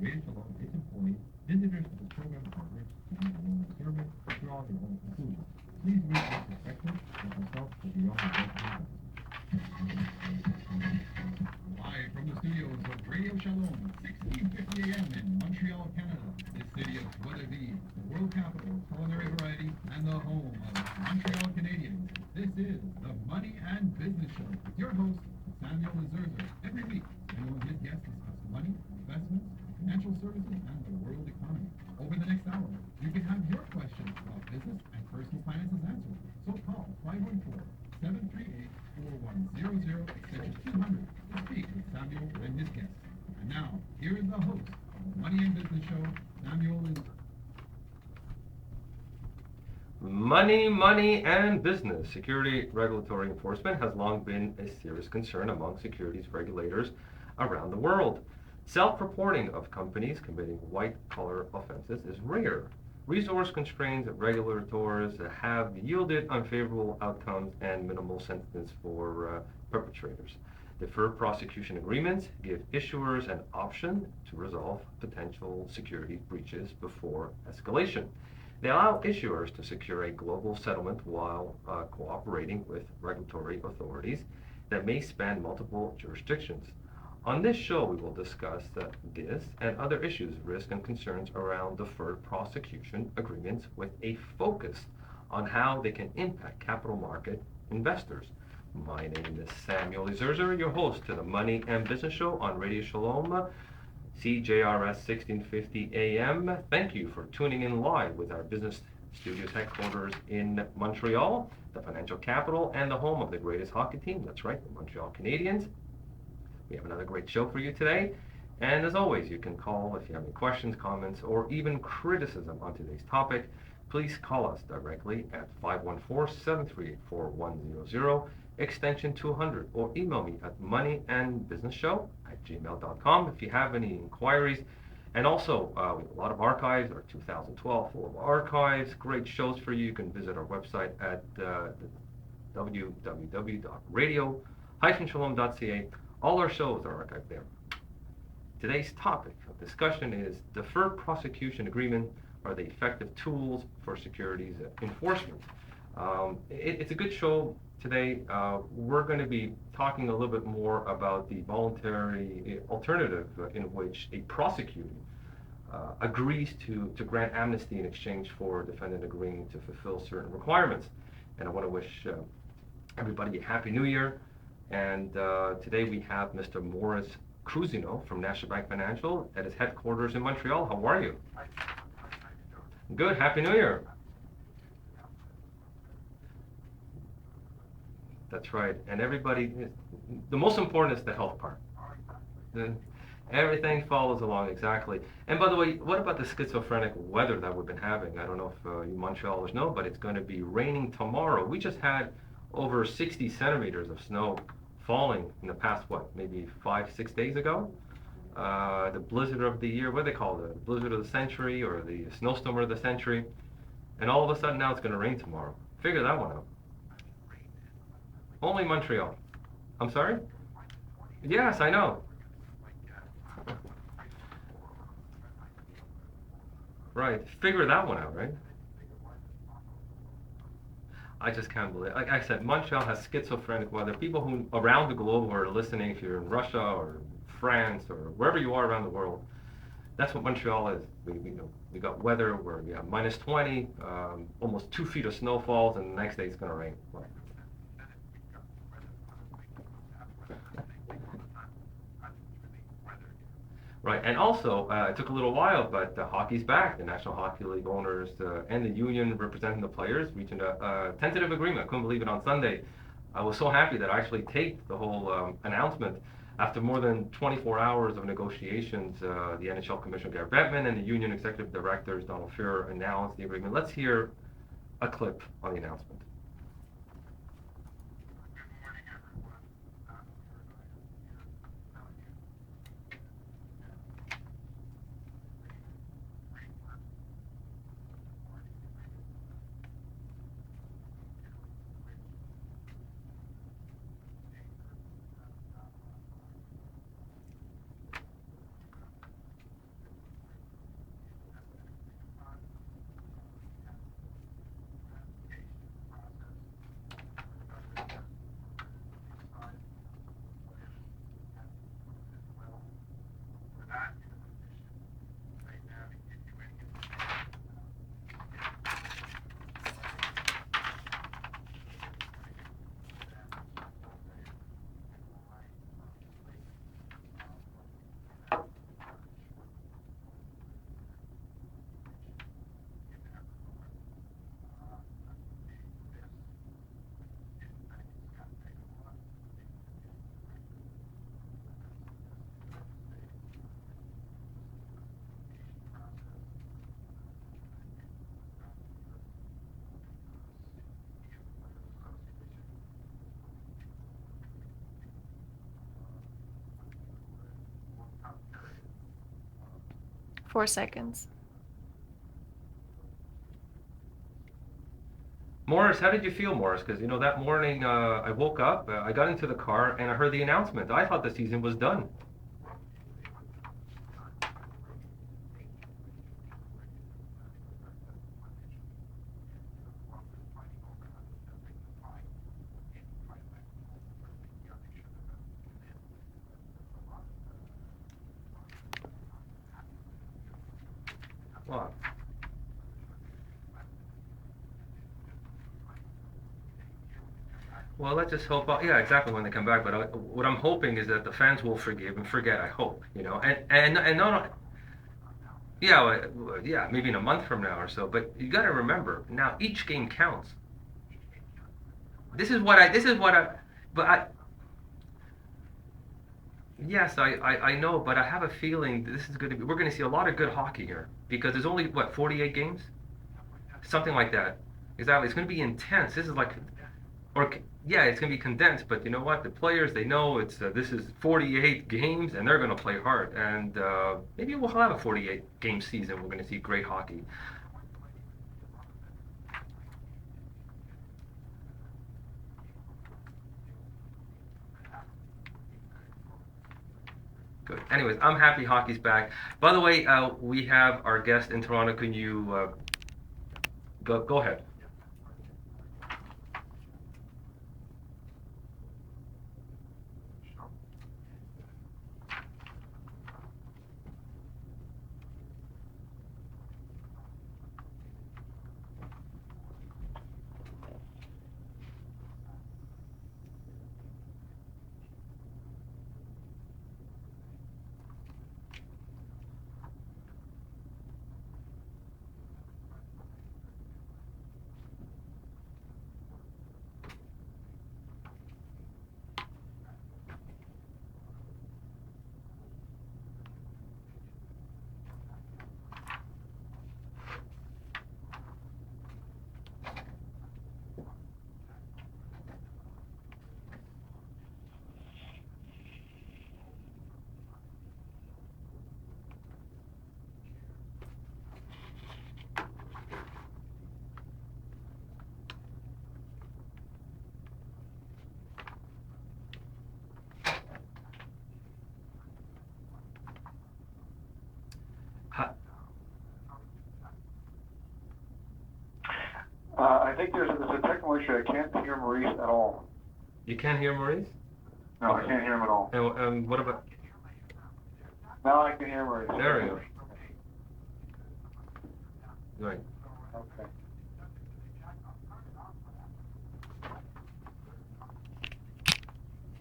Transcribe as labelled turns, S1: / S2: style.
S1: Radio Shalom, its employees, visitors of the program partners, and the own service draw their own conclusions. Please read this perspective and consult with your own judgment. Live from the studios of Radio Shalom, 1650 AM in Montreal, Canada, the city of Joie the world capital, culinary variety, and the home of Montreal Canadiens. This is the Money and Business Show with your host, Samuel Lazurza. Every week, Samuel and his guests discuss money, investments, financial services, and the world economy. Over the next hour, you can have your questions about business and personal finances answered. So call 514-738-4100, extension 200, to speak with Samuel and his guests. And now, here is the host of the Money and Business Show, Samuel is.
S2: Money, and business. Security regulatory enforcement has long been a serious concern among securities regulators around the world. Self-reporting of companies committing white-collar offenses is rare. Resource constraints of regulators have yielded unfavorable outcomes and minimal sentences for perpetrators. Deferred prosecution agreements give issuers an option to resolve potential security breaches before escalation. They allow issuers to secure a global settlement while cooperating with regulatory authorities that may span multiple jurisdictions. On this show, we will discuss this and other issues, risks, and concerns around deferred prosecution agreements with a focus on how they can impact capital market investors. My name is Samuel Lazurza, your host to the Money and Business Show on Radio Shalom, CJRS 1650 AM. Thank you for tuning in live with our business studios headquarters in Montreal, the financial capital and the home of the greatest hockey team. That's right, the Montreal Canadiens. We have another great show for you today. And as always, you can call if you have any questions, comments, or even criticism on today's topic. Please call us directly at 514-738-4100, extension 200, or email me at moneyandbusinessshow@gmail.com if you have any inquiries. And also, we have a lot of archives, our 2012 full of archives, great shows for you. You can visit our website at www.radio-shalom.ca. All our shows are archived there. Today's topic of discussion is deferred prosecution agreement. Are they effective tools for securities enforcement? It's a good show today. We're going to be talking a little bit more about the voluntary alternative in which a prosecutor agrees to grant amnesty in exchange for a defendant agreeing to fulfill certain requirements. And I want to wish everybody a Happy New Year. And today we have Mr. Morris Cruzino from National Bank Financial at his headquarters in Montreal. How are you? Good. Happy New Year. That's right. And everybody, the most important is the health part. Everything follows along exactly. And by the way, what about the schizophrenic weather that we've been having? I don't know if you Montrealers know, but it's going to be raining tomorrow. We just had over 60 centimeters of snow falling in the past, maybe 5-6 days ago. The blizzard of the year, what do they call it? The blizzard of the century or the snowstorm of the century. And all of a sudden now it's going to rain tomorrow. Figure that one out. Only Montreal. I'm sorry? Yes, I know. Right. Figure that one out, right? I just can't believe it. Like I said, Montreal has schizophrenic weather. People who around the globe who are listening, if you're in Russia or France or wherever you are around the world, that's what Montreal is. We got weather where we have minus 20, almost 2 feet of snowfalls, and the next day it's going to rain. Right, and also, it took a little while, but hockey's back. The National Hockey League owners and the union representing the players reached a tentative agreement. I couldn't believe it on Sunday. I was so happy that I actually taped the whole announcement. After more than 24 hours of negotiations, the NHL Commissioner Gary Bettman and the union executive directors Donald Fehr announced the agreement. Let's hear a clip on the announcement.
S3: 4 seconds.
S2: Morris, how did you feel, Morris? Because, that morning I woke up, I got into the car, and I heard the announcement. I thought the season was done. Wow. Well, let's just hope. Yeah, exactly when they come back. But what I'm hoping is that the fans will forgive and forget. I hope, and not. Yeah, yeah, maybe in a month from now or so. But you got to remember now, each game counts. This is what I. But I. Yes, I know, but I have a feeling this is going to be. We're going to see a lot of good hockey here because there's only 48 games, something like that. Exactly, it's going to be intense. This is like, or yeah, it's going to be condensed. But you know what? The players they know it's this is 48 games and they're going to play hard. And maybe we'll have a 48 game season. We're going to see great hockey. Good. Anyways, I'm happy hockey's back. By the way, we have our guest in Toronto. Can you go ahead?
S4: I think there's a technical issue. I can't hear Maurice at all.
S2: You can't hear Maurice?
S4: No, okay. I can't hear him at all.
S2: And what about?
S4: Now I can hear Maurice.
S2: There we go. Right.
S4: Okay.